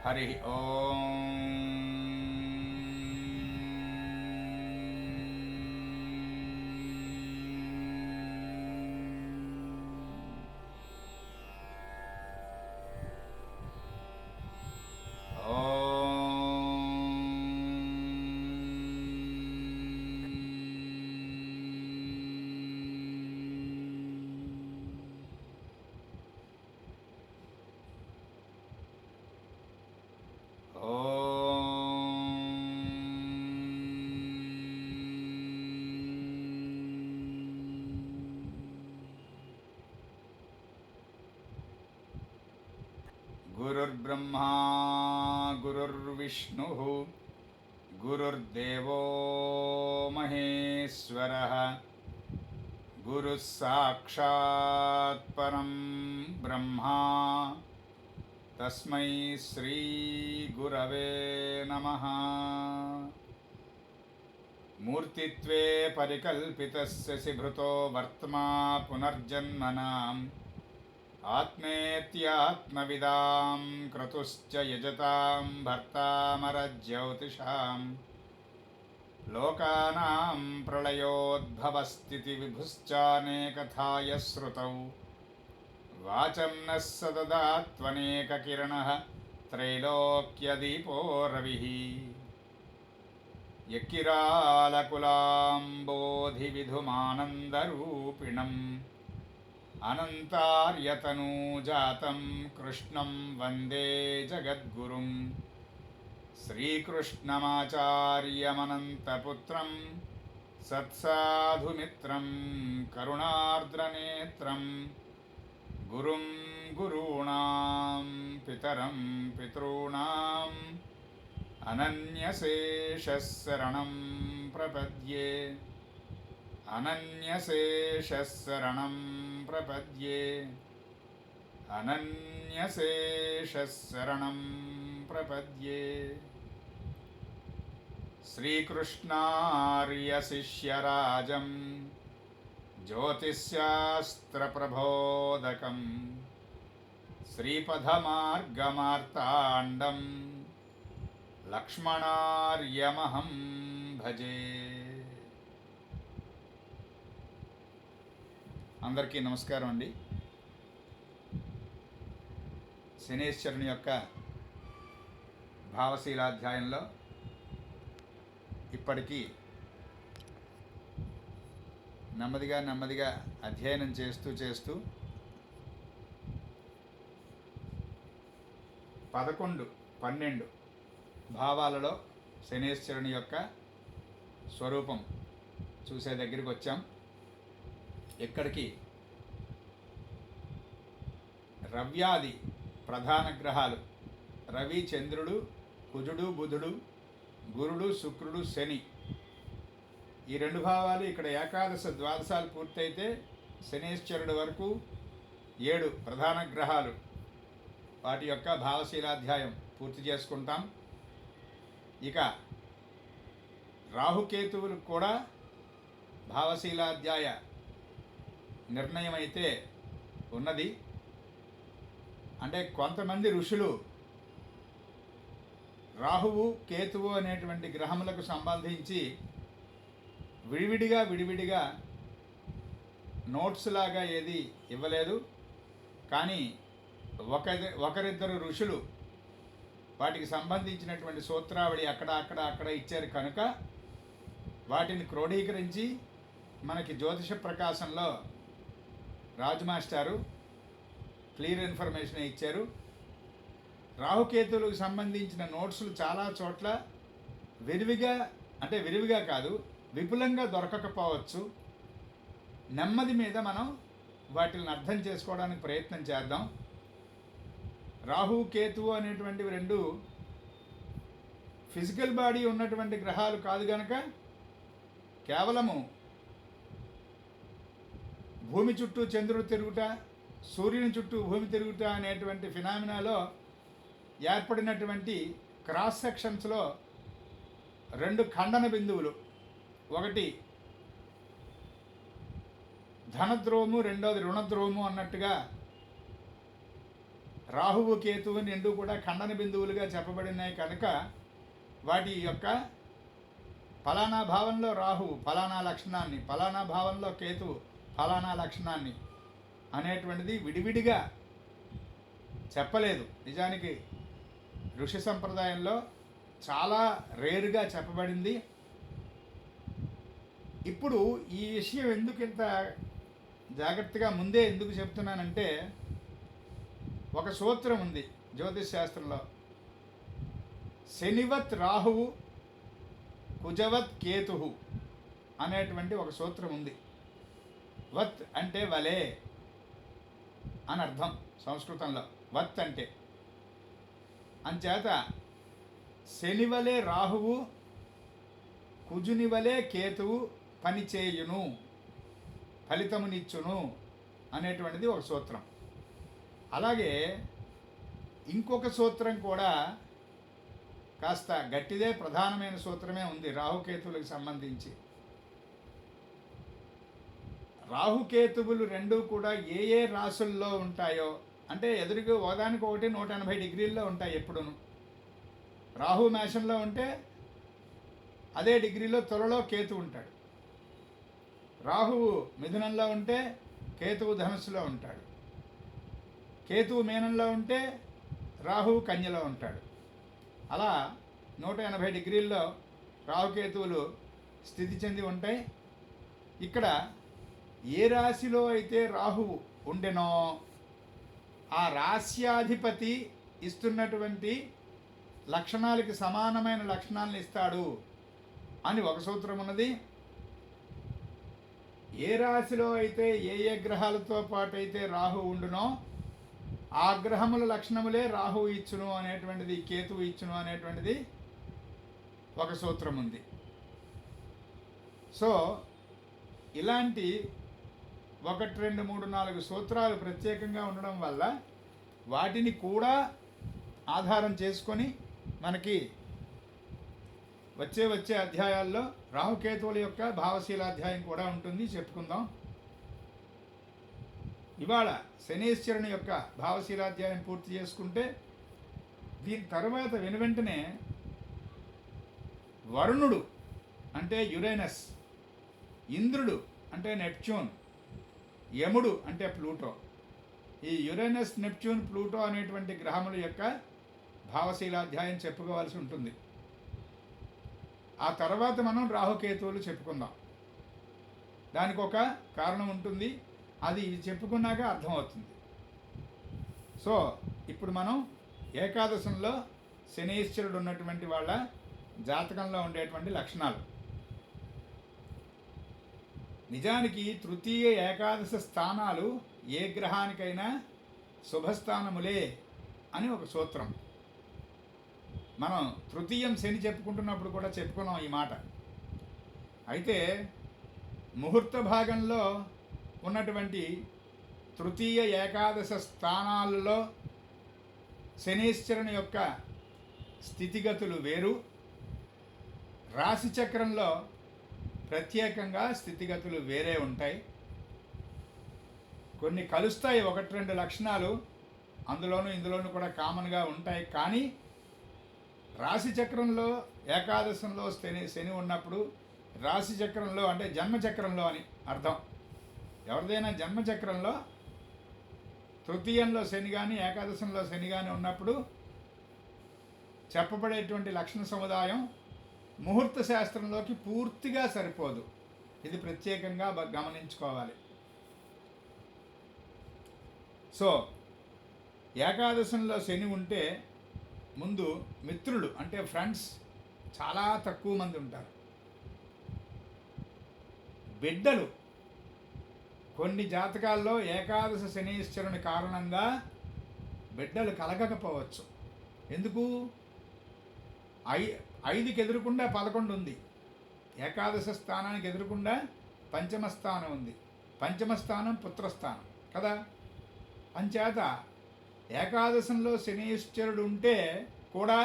హరి ఓం. గురుర్బ్రహ్మా గురుర్విష్ణుః గురుర్దేవో మహేశ్వరః గురుః సాక్షాత్ పరం బ్రహ్మ తస్మై శ్రీ గురవే నమః. మూర్తిత్వే పరికల్పితస్య శిభృతో వర్త్మా పునర్జన్మనాం ఆత్మేత్యాత్మవిదాం క్రతుశ్చ యజతాం భర్తామరజ్యోతిషాం లోకానాం ప్రళయోద్భవస్థితి విభుశ్చానేకథాయ శ్రుతౌ వాచం నః సదదాత్వనేకకిరణః త్రైలోక్యదీపో రవిః యక్కిరాలకులాంబోధివిధుమానందరూపిణం అనంతార్యతనూజాతం కృష్ణం వందే జగద్గురుం శ్రీకృష్ణమాచార్యమనంతపుత్రం సత్సాధుమిత్రం కరుణార్ద్రనేత్రం గురుం గురూణాం పితరం పితॄణాం అనన్యశేషశరణం ప్రపద్యే అనన్యశేషశరణం ప్రపద్యే అనన్యశేషశరణం ప్రపద్యే. శ్రీకృష్ణార్యశిష్యరాజం జ్యోతిశ్శాస్త్రప్రబోధకం శ్రీపదమార్గమార్తాండం లక్ష్మణార్యమహం భజే. అందరికీ నమస్కారం అండి. శనేశ్వరుని యొక్క భావశీలాధ్యాయంలో ఇప్పటికీ నెమ్మదిగా అధ్యయనం చేస్తూ 11-12 భావాలలో శనేశ్వరుని యొక్క స్వరూపం చూసే దగ్గరికి వచ్చాం. ఎక్కడికి రవ్యాది ప్రధాన గ్రహాలు రవి, చంద్రుడు, కుజుడు, బుధుడు, గురుడు, శుక్రుడు, శని, ఈ 2 భావాలు ఇక్కడ ఏకాదశ ద్వాదశాలు పూర్తయితే శనేశ్వరుడు వరకు 7 ప్రధాన గ్రహాలు వాటి యొక్క భావశీలాధ్యాయం పూర్తి చేసుకుంటాం. ఇక రాహుకేతువులకు కూడా భావశీలాధ్యాయ నిర్ణయం అయితే ఉన్నది. అంటే కొంతమంది ఋషులు రాహువు, కేతువు అనేటువంటి గ్రహములకు సంబంధించి విడివిడిగా నోట్స్ లాగా ఏది ఇవ్వలేదు. కానీ ఒకరిద్దరు ఋషులు వాటికి సంబంధించినటువంటి సూత్రావళి అక్కడ ఇచ్చారు కనుక వాటిని క్రోడీకరించి మనకి జ్యోతిష ప్రకాశంలో రాజు మాస్టారు క్లియర్ ఇన్ఫర్మేషన్ ఇచ్చారు. రాహుకేతువులకు సంబంధించిన నోట్స్లు చాలా చోట్ల విరివిగా కాదు, విపులంగా దొరకకపోవచ్చు. నెమ్మది మీద మనం వాటిని అర్థం చేసుకోవడానికి ప్రయత్నం చేద్దాం. రాహు, కేతువు అనేటువంటివి 2 ఫిజికల్ బాడీ ఉన్నటువంటి గ్రహాలు కాదు కనుక కేవలము భూమి చుట్టూ చంద్రుడు తిరుగుట, సూర్యుని చుట్టూ భూమి తిరుగుట అనేటువంటి ఫినామినాలో ఏర్పడినటువంటి క్రాస్ సెక్షన్స్లో 2 ఖండన బిందువులు, ఒకటి ధనద్రోము, రెండోది రుణద్రోము అన్నట్టుగా రాహువు కేతువు రెండు కూడా ఖండన బిందువులుగా చెప్పబడినాయి కనుక వాటి యొక్క ఫలానా భావంలో రాహువు ఫలానా లక్షణాన్ని, ఫలానా భావంలో కేతువు ఫలానా లక్షణాన్ని అనేటువంటిది విడివిడిగా చెప్పలేదు. నిజానికి ఋషి సంప్రదాయంలో చాలా రేరుగా చెప్పబడింది. ఇప్పుడు ఈ విషయం ఎందుకు ఇంత జాగ్రత్తగా ముందే ఎందుకు చెప్తున్నానంటే, ఒక సూత్రం ఉంది జ్యోతిష్ శాస్త్రంలో, శనివత్ రాహువు కుజవత్ కేతు అనేటువంటి ఒక సూత్రం ఉంది. వత్ అంటే వలే అని అర్థం సంస్కృతంలో. వత్ అంటే అంచేత శనివలే రాహువు, కుజునివలే కేతువు పనిచేయును, ఫలితమునిచ్చును అనేటువంటిది ఒక సూత్రం. అలాగే ఇంకొక సూత్రం కూడా కాస్త గట్టిదే, ప్రధానమైన సూత్రమే ఉంది రాహుకేతువులకు సంబంధించి. రాహుకేతువులు రెండూ కూడా ఏ ఏ రాసుల్లో ఉంటాయో, అంటే ఎదురుగా ఒకదానికి ఒకటి 180 డిగ్రీల్లో ఉంటాయి ఎప్పుడును. రాహు మేషంలో ఉంటే అదే డిగ్రీలో త్వరలో కేతు ఉంటాడు. రాహువు మిథునంలో ఉంటే కేతువు ధనుస్సులో ఉంటాడు. కేతువు మీనంలో ఉంటే రాహువు కన్యలో ఉంటాడు. అలా 180 డిగ్రీల్లో రాహుకేతువులు స్థితి చెంది ఉంటాయి. ఇక్కడ ఏ రాశిలో అయితే రాహువు ఉండెనో ఆ రాశ్యాధిపతి ఇస్తున్నటువంటి లక్షణాలకి సమానమైన లక్షణాలను ఇస్తాడు అని ఒక సూత్రం ఉన్నది. ఏ రాశిలో అయితే ఏ ఏ గ్రహాలతో పాటు అయితే రాహు ఉండునో ఆ గ్రహముల లక్షణములే రాహువు ఇచ్చును అనేటువంటిది, కేతువు ఇచ్చును అనేటువంటిది ఒక సూత్రం ఉంది. సో ఇలాంటి 1, 2, 3, 4 సూత్రాలు ప్రత్యేకంగా ఉండడం వల్ల వాటిని కూడా ఆధారం చేసుకొని మనకి వచ్చే అధ్యాయాల్లో రాహుకేతువుల యొక్క భావశీలాధ్యాయం కూడా ఉంటుంది, చెప్పుకుందాం. ఇవాళ శనీశ్వరుని యొక్క భావశీలాధ్యాయం పూర్తి చేసుకుంటే దీని తర్వాత వెనువెంటనే వరుణుడు అంటే యురేనస్, ఇంద్రుడు అంటే నెప్ట్యూన్, యముడు అంటే ప్లూటో, ఈ యురేనస్, నెప్ట్యూన్, ప్లూటో అనేటువంటి గ్రహముల యొక్క భావశీలాధ్యాయం చెప్పుకోవాల్సి ఉంటుంది. ఆ తర్వాత మనం రాహుకేతువులు చెప్పుకుందాం. దానికి ఒక కారణం ఉంటుంది, అది చెప్పుకున్నాక అర్థమవుతుంది. సో ఇప్పుడు మనం ఏకాదశంలో శనీశ్వరుడు ఉన్నటువంటి వాళ్ళ జాతకంలో ఉండేటువంటి లక్షణాలు. నిజానికి తృతీయ ఏకాదశ స్థానాలు ఏ గ్రహానికైనా శుభస్థానములే అని ఒక సూత్రం. మనం తృతీయం శని చెప్పుకుంటున్నప్పుడు కూడా చెప్పుకున్నాం ఈ మాట. అయితే ముహూర్త భాగంలో ఉన్నటువంటి తృతీయ ఏకాదశ స్థానాలలో శనీశ్వరుని యొక్క స్థితిగతులు వేరు, రాశి చక్రంలో ప్రత్యేకంగా స్థితిగతులు వేరే ఉంటాయి. కొన్ని కలుస్తాయి, 1, 2 లక్షణాలు అందులోనూ ఇందులోనూ కూడా కామన్గా ఉంటాయి. కానీ రాశి చక్రంలో ఏకాదశంలో శని ఉన్నప్పుడు, రాశి చక్రంలో అంటే జన్మచక్రంలో అని అర్థం. ఎవరిదైనా జన్మచక్రంలో తృతీయంలో శని కానీ ఏకాదశంలో శని కానీ ఉన్నప్పుడు చెప్పబడేటువంటి లక్షణ సముదాయం ముహూర్త శాస్త్రంలోకి పూర్తిగా సరిపోదు. ఇది ప్రత్యేకంగా గమనించుకోవాలి. సో ఏకాదశంలో శని ఉంటే ముందు మిత్రులు అంటే ఫ్రెండ్స్ చాలా తక్కువ మంది ఉంటారు. బిడ్డలు కొన్ని జాతకాల్లో ఏకాదశ శనీశ్వరుని కారణంగా బిడ్డలు కలగకపోవచ్చు. ఎందుకు? 5కి ఎదురుకుండా 11 ఉంది, ఏకాదశ స్థానానికి ఎదురుకుండా పంచమ స్థానం ఉంది. పంచమ స్థానం పుత్రస్థానం కదా. అంచేత ఏకాదశంలో శనీశ్వరుడు ఉంటే కూడా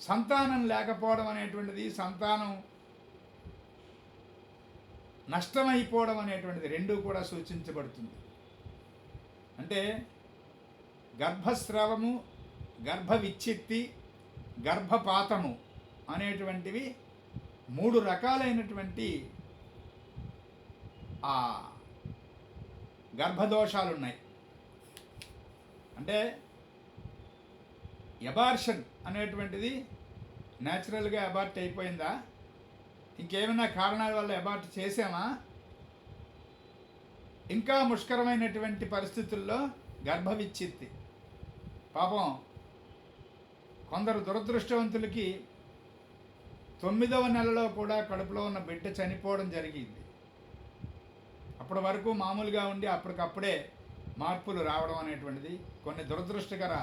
సంతానం లేకపోవడం అనేటువంటిది, సంతానం నష్టమైపోవడం అనేటువంటిది రెండూ కూడా సూచించబడుతుంది. అంటే గర్భస్రావము, గర్భ విచ్ఛిత్తి, గర్భపాతము అనేటువంటివి 3 రకాలైనటువంటి ఆ గర్భదోషాలు ఉన్నాయి. అంటే ఎబార్షన్ అనేటువంటిది న్యాచురల్గా అబార్ట్ అయిపోయిందా, ఇంకేమైనా కారణాల వల్ల అబార్ట్ చేసామా, ఇంకా ముష్కరమైనటువంటి పరిస్థితుల్లో గర్భ విచ్ఛిత్తి. పాపం కొందరు దురదృష్టవంతులకి 9వ నెలలో కూడా కడుపులో ఉన్న బిడ్డ చనిపోవడం జరిగింది. అప్పటి వరకు మామూలుగా ఉండి అప్పటికప్పుడే మార్పులు రావడం అనేటువంటిది కొన్ని దురదృష్టకర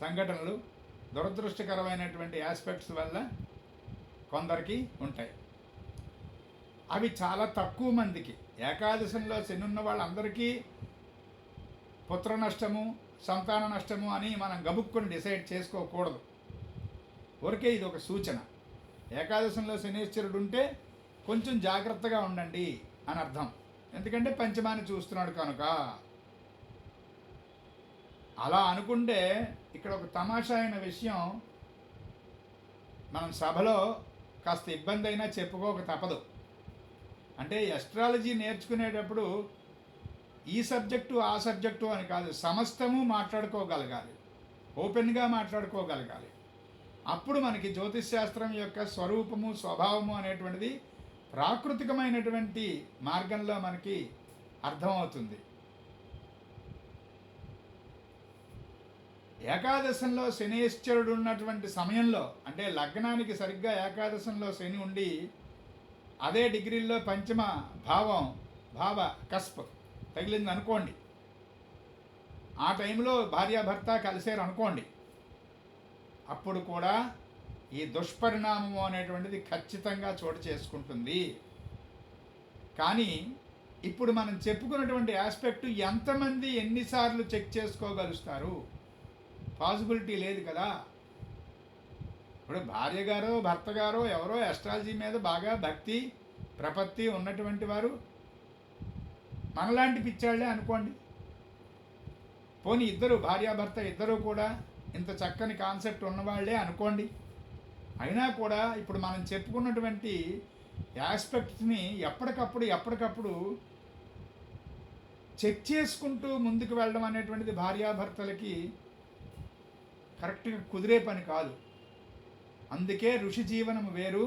సంఘటనలు, దురదృష్టకరమైనటువంటి ఆస్పెక్ట్స్ వల్ల కొందరికి ఉంటాయి. అవి చాలా తక్కువ మందికి. ఏకాదశంలో శని ఉన్న వాళ్ళందరికీ పుత్ర నష్టము, సంతాన నష్టము అని మనం గబుక్కుని డిసైడ్ చేసుకోకూడదు. ఊరికే ఇది ఒక సూచన. ఏకాదశంలో శనీశ్వరుడు ఉంటే కొంచెం జాగ్రత్తగా ఉండండి అని అర్థం. ఎందుకంటే పంచమాన్ని చూస్తున్నాడు కనుక. అలా అనుకుంటే ఇక్కడ ఒక తమాషా అయిన విషయం మనం సభలో కాస్త ఇబ్బంది అయినా చెప్పుకోక తప్పదు. అంటే ఎస్ట్రాలజీ నేర్చుకునేటప్పుడు ఈ సబ్జెక్టు ఆ సబ్జెక్టు అని కాదు, సమస్తము మాట్లాడుకోగలగాలి, ఓపెన్గా మాట్లాడుకోగలగాలి. అప్పుడు మనకి జ్యోతిష్ శాస్త్రం యొక్క స్వరూపము, స్వభావము అనేటువంటిది ప్రాకృతికమైనటువంటి మార్గంలో మనకి అర్థమవుతుంది. ఏకాదశంలో శనీశ్వరుడు ఉన్నటువంటి సమయంలో, అంటే లగ్నానికి సరిగ్గా ఏకాదశంలో శని ఉండి అదే డిగ్రీల్లో పంచమ భావ కస్ప్ తగిలింది అనుకోండి, ఆ టైంలో భార్యాభర్త కలిసారు అనుకోండి, అప్పుడు కూడా ఈ దుష్పరిణామము అనేటువంటిది ఖచ్చితంగా చోటు చేసుకుంటుంది. కానీ ఇప్పుడు మనం చెప్పుకున్నటువంటి ఆస్పెక్ట్ ఎంతమంది ఎన్నిసార్లు చెక్ చేసుకోగలుగుతారు? పాసిబిలిటీ లేదు కదా. ఇప్పుడు భార్య గారో భర్త గారో ఎవరో ఎస్ట్రాలజీ మీద బాగా భక్తి ప్రపత్తి ఉన్నటువంటి వారు మనలాంటి పిచ్చాళ్లే అనుకోండి. పోనీ ఇద్దరు భార్యాభర్త ఇద్దరు కూడా ఇంత చక్కని కాన్సెప్ట్ ఉన్నవాళ్లే అనుకోండి. అయినా కూడా ఇప్పుడు మనం చెప్పుకున్నటువంటి ఆస్పెక్ట్స్ని ఎప్పటికప్పుడు చెక్ చేసుకుంటూ ముందుకు వెళ్ళడం అనేటువంటిది భార్యాభర్తలకి కరెక్ట్గా కుదిరే పని కాదు. అందుకే ఋషి జీవనము వేరు,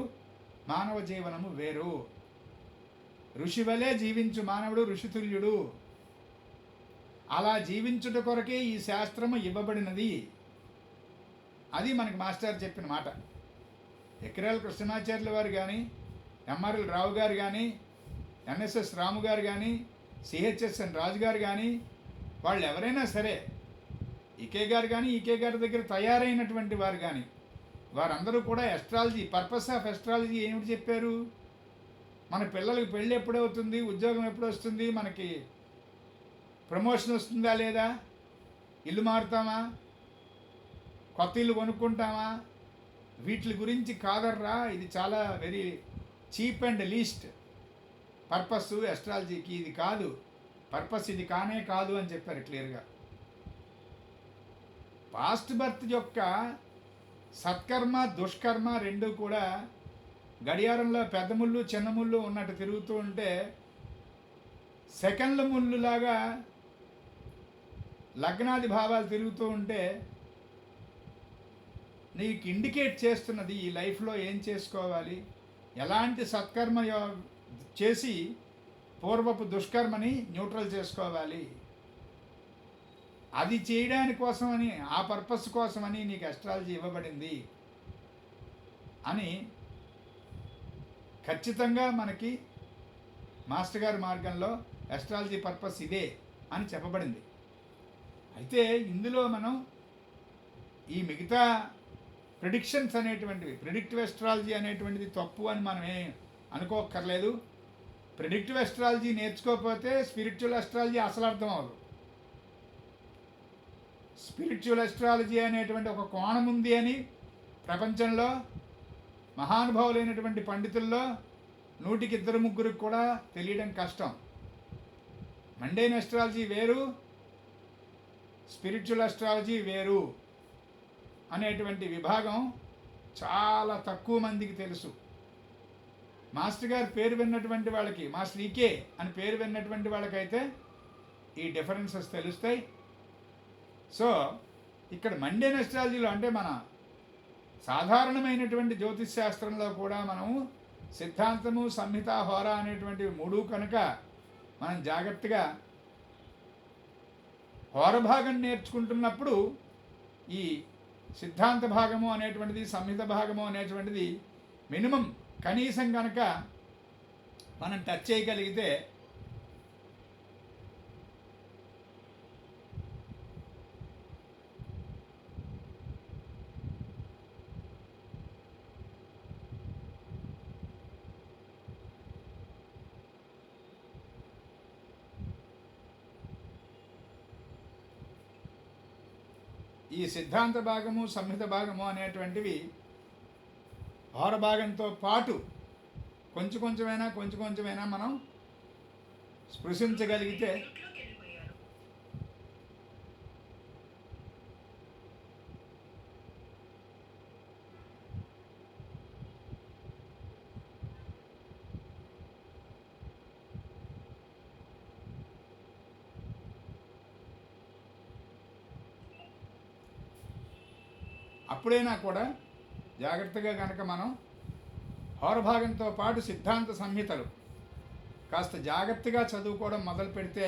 మానవ జీవనము వేరు. ఋషి వలె జీవించు మానవుడు ఋషితుల్యుడు. అలా జీవించుట కొరకే ఈ శాస్త్రము ఇవ్వబడినది. అది మనకి మాస్టర్ చెప్పిన మాట. ఎక్కిరాల కృష్ణమాచార్యుల వారు కానీ, ఎంఆర్ఎల్ రావు గారు కానీ, ఎన్ఎస్ఎస్ రాము గారు కానీ, సిహెచ్ఎస్ఎన్ రాజు గారు కానీ, వాళ్ళు ఎవరైనా సరే, ఈకే గారు కానీ, ఈకే గారి దగ్గర తయారైనటువంటి వారు కానీ, వారందరూ కూడా ఎస్ట్రాలజీ, పర్పస్ ఆఫ్ ఎస్ట్రాలజీ ఏమిటి చెప్పారు? మన పిల్లలకి పెళ్ళి ఎప్పుడవుతుంది, ఉద్యోగం ఎప్పుడు వస్తుంది, మనకి ప్రమోషన్ వస్తుందా లేదా, ఇల్లు మారుతామా, కొత్త ఇల్లు కొనుక్కుంటామా, వీటి గురించి కాదర్రా. ఇది చాలా very cheap and least. Purpose ఎస్ట్రాలజీకి ఇది కాదు, పర్పస్ ఇది కానే కాదు అని చెప్పారు క్లియర్గా. పాస్ట్ బర్త్ యొక్క సత్కర్మ దుష్కర్మ రెండు కూడా గడియారంలో పెద్ద ముళ్ళు చిన్న ముళ్ళు ఉన్నట్టు తిరుగుతూ ఉంటే, సెకండ్ల ముళ్ళులాగా లగ్నాది భావాలు తిరుగుతూ ఉంటే నీకు ఇండికేట్ చేస్తున్నది ఈ లైఫ్లో ఏం చేసుకోవాలి, ఎలాంటి సత్కర్మ చేసి పూర్వపు దుష్కర్మని న్యూట్రల్ చేసుకోవాలి. అది చేయడానికి కోసమని, ఆ పర్పస్ కోసమని నీకు ఎస్ట్రాలజీ ఇవ్వబడింది అని ఖచ్చితంగా మనకి మాస్టర్ గారి మార్గంలో ఎస్ట్రాలజీ పర్పస్ ఇదే అని చెప్పబడింది. అయితే ఇందులో మనం ఈ మిగతా ప్రిడిక్షన్స్ అనేటువంటివి, ప్రిడిక్టివ్ ఎస్ట్రాలజీ అనేటువంటిది తప్పు అని మనమే అనుకోక్కర్లేదు. ప్రిడిక్టివ్ ఎస్ట్రాలజీ నేర్చుకోకపోతే స్పిరిచువల్ ఎస్ట్రాలజీ అసలు అర్థం అవ్వదు. స్పిరిచువల్ ఎస్ట్రాలజీ అనేటువంటి ఒక కోణం ఉంది అని ప్రపంచంలో మహానుభావులైనటువంటి పండితుల్లో 100కి 2-3 కూడా తెలియడం కష్టం. మండేన్ అస్ట్రాలజీ వేరు, స్పిరిచువల్ అస్ట్రాలజీ వేరు అనేటువంటి విభాగం చాలా తక్కువ మందికి తెలుసు. మాస్టర్ గారి పేరు విన్నటువంటి వాళ్ళకి, మాస్టర్ ఈకే అని పేరు విన్నటువంటి వాళ్ళకైతే ఈ డిఫరెన్సెస్ తెలుస్తాయి. సో ఇక్కడ మండేన్ అస్ట్రాలజీలో అంటే మన సాధారణమైనటువంటి జ్యోతిష్ శాస్త్రంలో కూడా మనము సిద్ధాంతము, సంహిత, హోర అనేటువంటివి మూడు కనుక మనం జాగ్రత్తగా హోర భాగం నేర్చుకుంటున్నప్పుడు ఈ సిద్ధాంత భాగము అనేటువంటిది, సంహిత భాగము అనేటువంటిది మినిమం కనీసం కనుక మనం టచ్ చేయగలిగితే ఈ సిద్ధాంత భాగము, సంహిత భాగము అనేటువంటివి హోర భాగంతో పాటు కొంచెం కొంచెమైనా మనం స్పృశించగలిగితే అప్పుడైనా కూడా జాగ్రత్తగా కనుక మనం హోరభాగంతో పాటు సిద్ధాంత సంహితలు కాస్త జాగ్రత్తగా చదువుకోవడం మొదలు పెడితే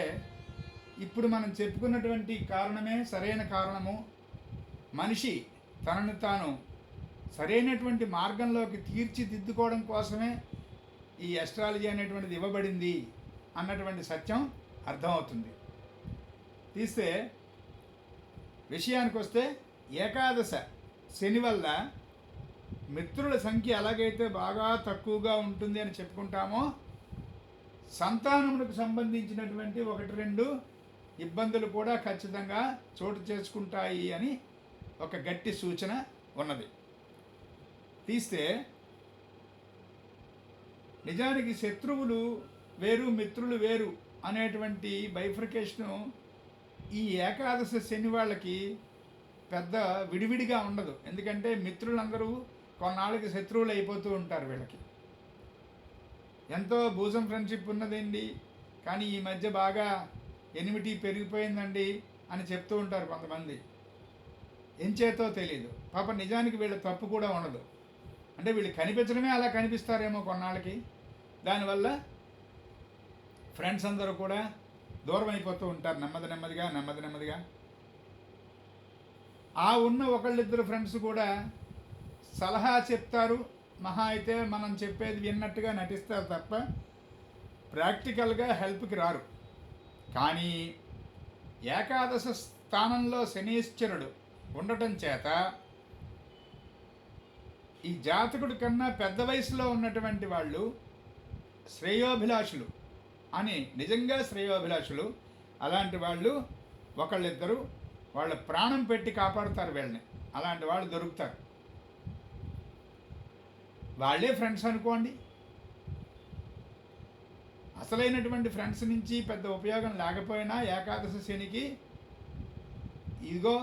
ఇప్పుడు మనం చెప్పుకున్నటువంటి కారణమే సరైన కారణము. మనిషి తనను తాను సరైనటువంటి మార్గంలోకి తీర్చిదిద్దుకోవడం కోసమే ఈ అస్ట్రాలజీ అనేటువంటిది ఇవ్వబడింది అన్నటువంటి సత్యం అర్థమవుతుంది. తీస్తే విషయానికి వస్తే ఏకాదశ శని వల్ల మిత్రుల సంఖ్య ఎలాగైతే బాగా తక్కువగా ఉంటుంది అని చెప్పుకుంటామో, సంతానములకు సంబంధించినటువంటి 1-2 ఇబ్బందులు కూడా ఖచ్చితంగా చోటు చేసుకుంటాయి అని ఒక గట్టి సూచన ఉన్నది. తీస్తే నిజానికి శత్రువులు వేరు, మిత్రులు వేరు అనేటువంటి బైఫర్కేషను ఈ ఏకాదశ శని వాళ్ళకి పెద్ద విడివిడిగా ఉండదు. ఎందుకంటే మిత్రులందరూ కొన్నాళ్ళకి శత్రువులు అయిపోతూ ఉంటారు. వీళ్ళకి ఎంతో భూజం ఫ్రెండ్షిప్ ఉన్నదండి, కానీ ఈ మధ్య బాగా ఎనిమిటీ పెరిగిపోయిందండి అని చెప్తూ ఉంటారు కొంతమంది. ఎంచేతో తెలియదు. పాప నిజానికి వీళ్ళ తప్పు కూడా ఉండదు. అంటే వీళ్ళు కనిపించడమే అలా కనిపిస్తారేమో కొన్నాళ్ళకి. దానివల్ల ఫ్రెండ్స్ అందరూ కూడా దూరం అయిపోతూ ఉంటారు నెమ్మదిగా. ఆ ఉన్న ఒకళ్ళిద్దరు ఫ్రెండ్స్ కూడా సలహా చెప్తారు, మహా అయితే మనం చెప్పేది విన్నట్టుగా నటిస్తారు తప్ప ప్రాక్టికల్గా హెల్ప్కి రారు. కానీ ఏకాదశ స్థానంలో శనీశ్వరుడు ఉండటం చేత ఈ జాతకుడి కన్నా పెద్ద వయసులో ఉన్నటువంటి వాళ్ళు శ్రేయోభిలాషులు అని, నిజంగా శ్రేయోభిలాషులు అలాంటి వాళ్ళు ఒకళ్ళిద్దరు వాళ్ళ ప్రాణం పెట్టి కాపాడుతారు వీళ్ళని. అలాంటి వాళ్ళు దొరుకుతారు. వాళ్ళే ఫ్రెండ్స్ అనుకోండి. అసలైనటువంటి ఫ్రెండ్స్ నుంచి పెద్ద ఉపయోగం లేకపోయినా ఏకాదశ శనికి ఇదిగో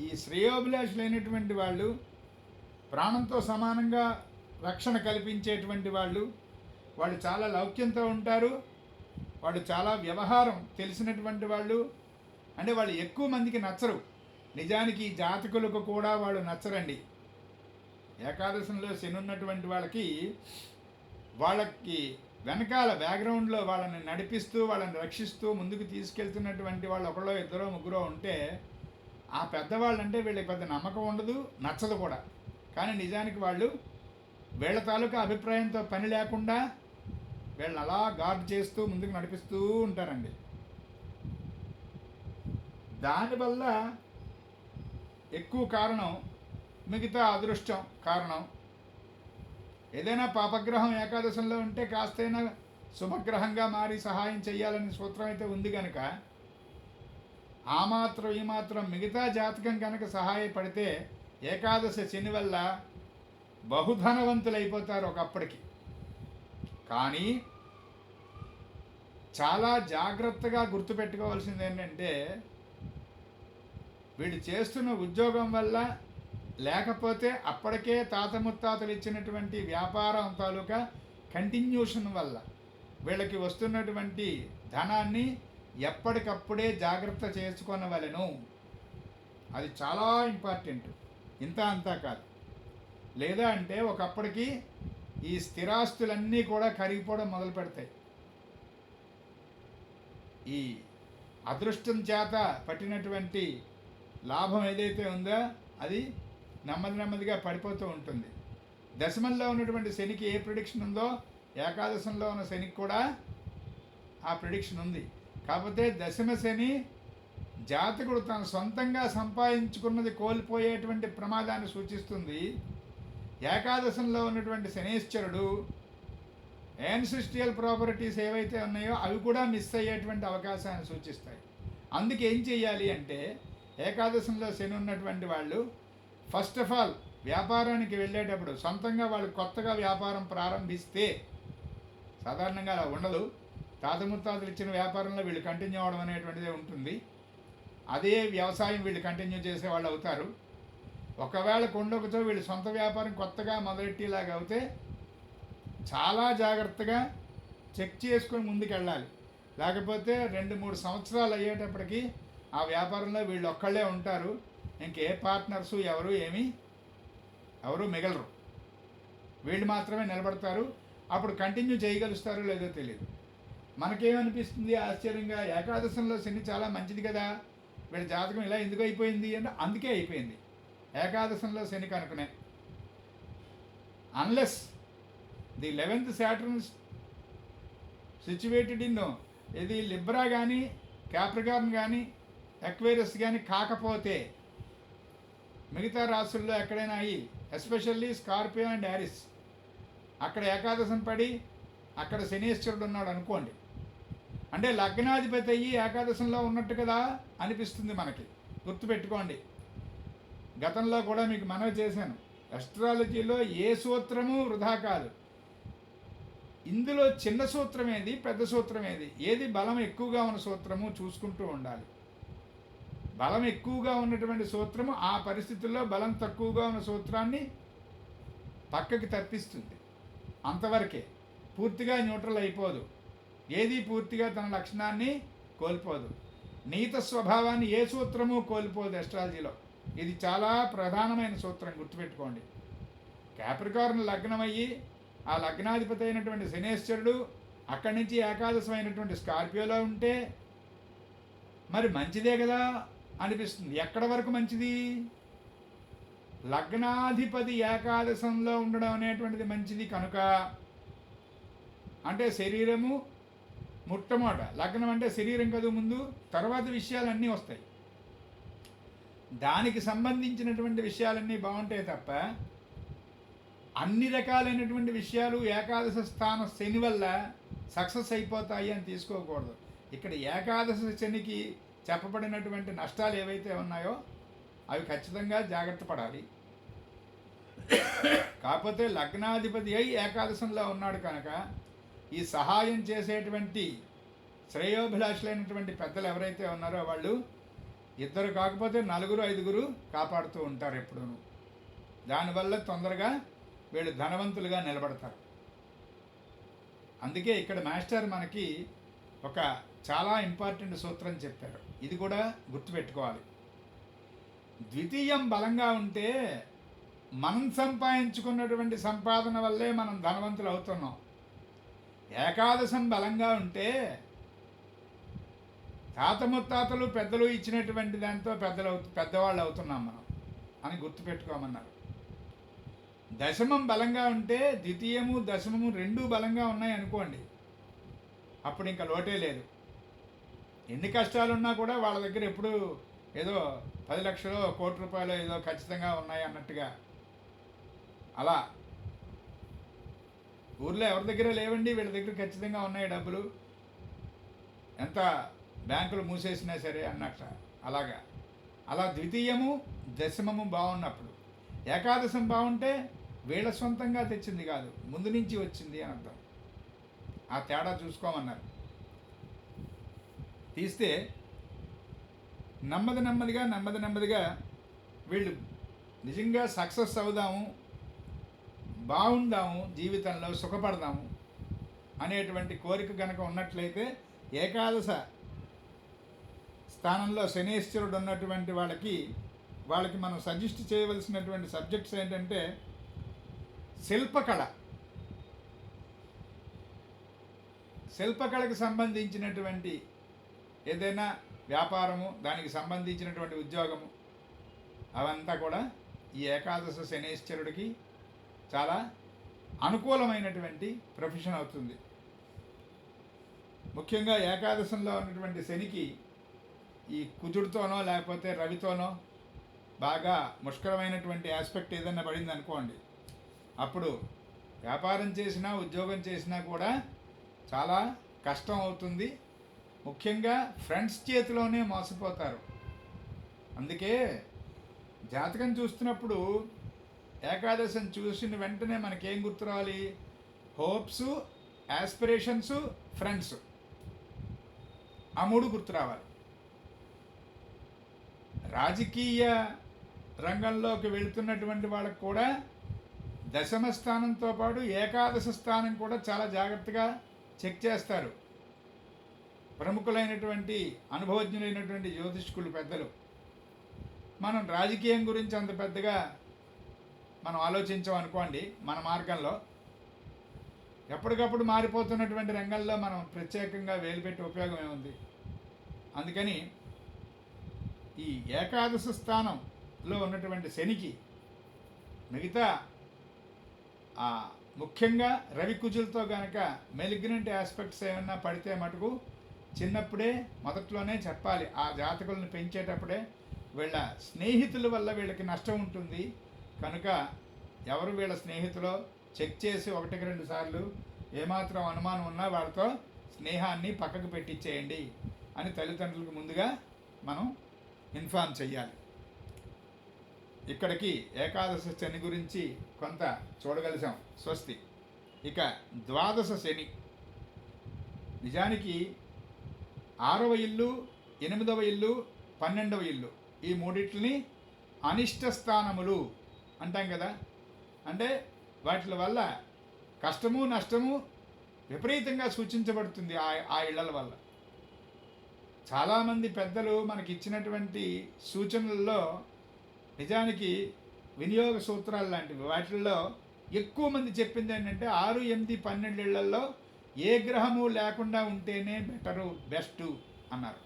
ఈ శ్రేయోభిలాషులైనటువంటి వాళ్ళు, ప్రాణంతో సమానంగా రక్షణ కల్పించేటువంటి వాళ్ళు చాలా లౌక్యంతో ఉంటారు. వాళ్ళు చాలా వ్యవహారం తెలిసినటువంటి వాళ్ళు. అంటే వాళ్ళు ఎక్కువ మందికి నచ్చరు. నిజానికి ఈ జాతకులకు కూడా వాళ్ళు నచ్చరండి. ఏకాదశంలో శని ఉన్నటువంటి వాళ్ళకి వెనకాల బ్యాక్గ్రౌండ్లో వాళ్ళని నడిపిస్తూ, వాళ్ళని రక్షిస్తూ ముందుకు తీసుకెళ్తున్నటువంటి వాళ్ళు ఒకళ్ళో ఇద్దరో ముగ్గురో ఉంటే ఆ పెద్దవాళ్ళు అంటే వీళ్ళకి పెద్ద నమ్మకం ఉండదు, నచ్చదు కూడా. కానీ నిజానికి వాళ్ళు వీళ్ళ తాలూకా అభిప్రాయంతో పని లేకుండా వీళ్ళని అలా గార్డ్ చేస్తూ ముందుకు నడిపిస్తూ ఉంటారండి. దానివల్ల ఎక్కువ కారణం మిగతా అదృష్టం కారణం. ఏదైనా పాపగ్రహం ఏకాదశంలో ఉంటే కాస్తైనా శుభగ్రహంగా మారి సహాయం చేయాలని సూత్రం అయితే ఉంది కనుక ఆ మాత్రం ఈ మాత్రం మిగతా జాతకం కనుక సహాయపడితే ఏకాదశ శని వల్ల బహుధనవంతులైపోతారు ఒకప్పటికి. కానీ చాలా జాగ్రత్తగా గుర్తుపెట్టుకోవాల్సింది ఏంటంటే, వీడు చేస్తున్న ఉద్యోగం వల్ల, లేకపోతే అప్పటికే తాత ముత్తాతలు ఇచ్చినటువంటి వ్యాపారం తాలూకా కంటిన్యూషన్ వల్ల వీళ్ళకి వస్తున్నటువంటి ధనాన్ని ఎప్పటికప్పుడే జాగ్రత్త చేసుకొనవలెను. అది చాలా ఇంపార్టెంట్. ఇంత అంతా కాదు. లేదా అంటే ఒకప్పటికి ఈ స్థిరాస్తులన్నీ కూడా కరిగిపోవడం మొదలు పెడతాయి. ఈ అదృష్టం చేత పట్టినటువంటి లాభం ఏదైతే ఉందో అది నెమ్మదిగా పడిపోతూ ఉంటుంది. దశమంలో ఉన్నటువంటి శనికి ఏ ప్రిడిక్షన్ ఉందో ఏకాదశంలో ఉన్న శనికి కూడా ఆ ప్రిడిక్షన్ ఉంది. కాకపోతే దశమ శని జాతకుడు తను సొంతంగా సంపాదించుకున్నది కోల్పోయేటువంటి ప్రమాదాన్ని సూచిస్తుంది. ఏకాదశంలో ఉన్నటువంటి శనేశ్వరుడు యాన్సిస్ట్రియల్ ప్రాపర్టీస్ ఏవైతే ఉన్నాయో అవి కూడా మిస్ అయ్యేటువంటి అవకాశాన్ని సూచిస్తాయి. అందుకే ఏం చేయాలి అంటే, ఏకాదశంలో శని ఉన్నటువంటి వాళ్ళు ఫస్ట్ ఆఫ్ ఆల్ వ్యాపారానికి వెళ్ళేటప్పుడు సొంతంగా వాళ్ళు కొత్తగా వ్యాపారం ప్రారంభిస్తే, సాధారణంగా అలా ఉండదు, తాత ముత్తాతలు ఇచ్చిన వ్యాపారంలో వీళ్ళు కంటిన్యూ అవడం అనేటువంటిదే ఉంటుంది. అదే వ్యవసాయం వీళ్ళు కంటిన్యూ చేసే వాళ్ళు అవుతారు. ఒకవేళ కొండొకతో వీళ్ళు సొంత వ్యాపారం కొత్తగా మొదలెట్టేలాగా అవుతే చాలా జాగ్రత్తగా చెక్ చేసుకొని ముందుకు వెళ్ళాలి. లేకపోతే 2-3 సంవత్సరాలు అయ్యేటప్పటికి ఆ వ్యాపారంలో వీళ్ళు ఒక్కళ్ళే ఉంటారు. ఇంకే పార్ట్నర్సు ఎవరు మిగలరు. వీళ్ళు మాత్రమే నిలబడతారు. అప్పుడు కంటిన్యూ చేయగలుస్తారో లేదో తెలియదు. మనకేమనిపిస్తుంది ఆశ్చర్యంగా, ఏకాదశంలో శని చాలా మంచిది కదా, వీళ్ళ జాతకం ఇలా ఎందుకు అయిపోయింది అంటే అందుకే అయిపోయింది, ఏకాదశంలో శని కనుకనే. Unless the 11th Saturn situated in ఇది లిబ్రా కానీ క్యాప్రికార్న్ కానీ ఎక్వేరియస్ కానీ కాకపోతే మిగతా రాశుల్లో ఎక్కడైనా అయ్యి, ఎస్పెషల్లీ స్కార్పియో అండ్ యారిస్, అక్కడ ఏకాదశం పడి అక్కడ శనీశ్వరుడు ఉన్నాడు అనుకోండి, అంటే లగ్నాధిపతి అయ్యి ఏకాదశంలో ఉన్నట్టు కదా అనిపిస్తుంది మనకి. గుర్తుపెట్టుకోండి, గతంలో కూడా మీకు మనవి చేశాను, అస్ట్రాలజీలో ఏ సూత్రము వృధా కాదు. ఇందులో చిన్న సూత్రం ఏది, పెద్ద సూత్రం ఏది, ఏది బలం ఎక్కువగా ఉన్న సూత్రము చూసుకుంటూ ఉండాలి. బలం ఎక్కువగా ఉన్నటువంటి సూత్రము ఆ పరిస్థితుల్లో బలం తక్కువగా ఉన్న సూత్రాన్ని పక్కకి తప్పిస్తుంది. అంతవరకే, పూర్తిగా న్యూట్రల్ అయిపోదు. ఏది పూర్తిగా తన లక్షణాన్ని కోల్పోదు. నీత స్వభావాన్ని ఏ సూత్రము కోల్పోదు అస్ట్రాలజీలో. ఇది చాలా ప్రధానమైన సూత్రం, గుర్తుపెట్టుకోండి. క్యాప్రికార్న్ లగ్నమయ్యి ఆ లగ్నాధిపతి అయినటువంటి శనేశ్వరుడు అక్కడి నుంచి ఏకాదశమైనటువంటి స్కార్పియోలో ఉంటే మరి మంచిదే కదా అనిపిస్తుంది. ఎక్కడ వరకు మంచిది? లగ్నాధిపతి ఏకాదశంలో ఉండడం అనేటువంటిది మంచిది కనుక, అంటే శరీరము మొట్టమొదట, లగ్నం అంటే శరీరం కదా ముందు, తర్వాత విషయాలన్నీ వస్తాయి. దానికి సంబంధించినటువంటి విషయాలన్నీ బాగుంటాయి తప్ప అన్ని రకాలైనటువంటి విషయాలు ఏకాదశ స్థాన శని వల్ల సక్సెస్ అయిపోతాయి అని తీసుకోకూడదు. ఇక్కడ ఏకాదశ శనికి చెప్పబడినటువంటి నష్టాలు ఏవైతే ఉన్నాయో అవి ఖచ్చితంగా జాగ్రత్త పడాలి. కాకపోతే లగ్నాధిపతి అయి ఏకాదశంలో ఉన్నాడు కనుక ఈ సహాయం చేసేటువంటి శ్రేయోభిలాషులైనటువంటి పెద్దలు ఎవరైతే ఉన్నారో వాళ్ళు 2 కాకపోతే 4-5 కాపాడుతూ ఉంటారు ఎప్పుడూ. దానివల్ల తొందరగా వీళ్ళు ధనవంతులుగా నిలబడతారు. అందుకే ఇక్కడ మాస్టర్ మనకి ఒక చాలా ఇంపార్టెంట్ సూత్రం చెప్పారు. ఇది కూడా గుర్తుపెట్టుకోవాలి. ద్వితీయం బలంగా ఉంటే మనం సంపాదించుకున్నటువంటి సంపాదన వల్లే మనం ధనవంతులు అవుతున్నాం. ఏకాదశం బలంగా ఉంటే తాత ముత్తాతలు పెద్దలు ఇచ్చినటువంటి దాంతో పెద్దవాళ్ళు అవుతున్నాం మనం అని గుర్తుపెట్టుకోమన్నారు. దశమం బలంగా ఉంటే, ద్వితీయము దశమము 2 బలంగా ఉన్నాయి అనుకోండి, అప్పుడు ఇంకా లోటే లేదు. ఎన్ని కష్టాలున్నా కూడా వాళ్ళ దగ్గర ఎప్పుడు ఏదో 10 లక్షలు 1 కోటి రూపాయలు ఏదో ఖచ్చితంగా ఉన్నాయి అన్నట్టుగా, అలా ఊర్లో ఎవరి దగ్గర లేవండి, వీళ్ళ దగ్గర ఖచ్చితంగా ఉన్నాయి డబ్బులు, ఎంత బ్యాంకులు మూసేసినా సరే అన్నట్ట. అలా ద్వితీయము దశమము బాగున్నప్పుడు, ఏకాదశం బాగుంటే వీళ్ళ సొంతంగా తెచ్చింది కాదు, ముందు నుంచి వచ్చింది అని అర్థం. ఆ తేడా చూసుకోమన్నారు. తీస్తే నెమ్మదిగా వీళ్ళు నిజంగా సక్సెస్ అవుదాము, బాగుందాము, జీవితంలో సుఖపడదాము అనేటువంటి కోరిక కనుక ఉన్నట్లయితే ఏకాదశ స్థానంలో శనేశ్వరుడు ఉన్నటువంటి వాళ్ళకి మనం సజెస్ట్ చేయవలసినటువంటి సబ్జెక్ట్స్ ఏంటంటే శిల్పకళకి సంబంధించినటువంటి ఏదైనా వ్యాపారము, దానికి సంబంధించినటువంటి ఉద్యోగము, అవంతా కూడా ఈ ఏకాదశ శనేశ్వరుడికి చాలా అనుకూలమైనటువంటి ప్రొఫెషన్ అవుతుంది. ముఖ్యంగా ఏకాదశంలో ఉన్నటువంటి శనికి ఈ కుజుడితోనో లేకపోతే రవితోనో బాగా ముష్కరమైనటువంటి ఆస్పెక్ట్ ఏదైనా పడింది అనుకోండి, అప్పుడు వ్యాపారం చేసినా ఉద్యోగం చేసినా కూడా చాలా కష్టం అవుతుంది. ముఖ్యంగా ఫ్రెండ్స్ చేతిలోనే మోసపోతారు. అందుకే జాతకం చూస్తున్నప్పుడు ఏకాదశిని చూసిన వెంటనే మనకేం గుర్తు రావాలి? హోప్స్, యాస్పిరేషన్స్, ఫ్రెండ్స్, ఆ మూడు గుర్తు రావాలి. రాజకీయ రంగంలోకి వెళుతున్నటువంటి వాళ్ళకు కూడా దశమ స్థానంతో పాటు ఏకాదశ స్థానం కూడా చాలా జాగ్రత్తగా చెక్ చేస్తారు. ప్రముఖులైనటువంటి అనుభవజ్ఞులైనటువంటి జ్యోతిష్కులు పెద్దలు. మనం రాజకీయం గురించి అంత పెద్దగా మనం ఆలోచించాం అనుకోండి, మన మార్గంలో ఎప్పటికప్పుడు మారిపోతున్నటువంటి రంగంలో మనం ప్రత్యేకంగా వేలుపెట్టి ఉపయోగం ఏముంది? అందుకని ఈ ఏకాదశ స్థానంలో ఉన్నటువంటి శనికి మిగతా ముఖ్యంగా రవి కుజులతో కనుక మెలిగ్నెంట్ ఆస్పెక్ట్స్ ఏమన్నా పడితే మటుకు చిన్నప్పుడే మొదట్లోనే చెప్పాలి. ఆ జాతకులను పెంచేటప్పుడే వీళ్ళ స్నేహితుల వల్ల వీళ్ళకి నష్టం ఉంటుంది కనుక ఎవరు వీళ్ళ స్నేహితులో చెక్ చేసి 1-2 సార్లు ఏమాత్రం అనుమానం ఉన్నా వాళ్ళతో స్నేహాన్ని పక్కకు పెట్టించేయండి అని తల్లిదండ్రులకు ముందుగా మనం ఇన్ఫార్మ్ చెయ్యాలి. ఇక్కడికి ఏకాదశ శని గురించి కొంత చూడగలిసాం. స్వస్తి. ఇక ద్వాదశ శని, నిజానికి 6వ ఇల్లు, 8వ ఇల్లు, 12వ ఇల్లు, ఈ మూడింటిని అనిష్ట స్థానములు అంటాం కదా. అంటే వాటి వల్ల కష్టము నష్టము విపరీతంగా సూచించబడుతుంది ఆ ఇళ్లల వల్ల. చాలామంది పెద్దలు మనకి ఇచ్చినటువంటి సూచనల్లో నిజానికి వినియోగ సూత్రాలు లాంటివి. వాటిల్లో ఎక్కువ మంది చెప్పింది ఏంటంటే 6, 8, 12 ఇళ్లలో ఏ గ్రహము లేకుండా ఉంటేనే బెస్ట్ అన్నారు.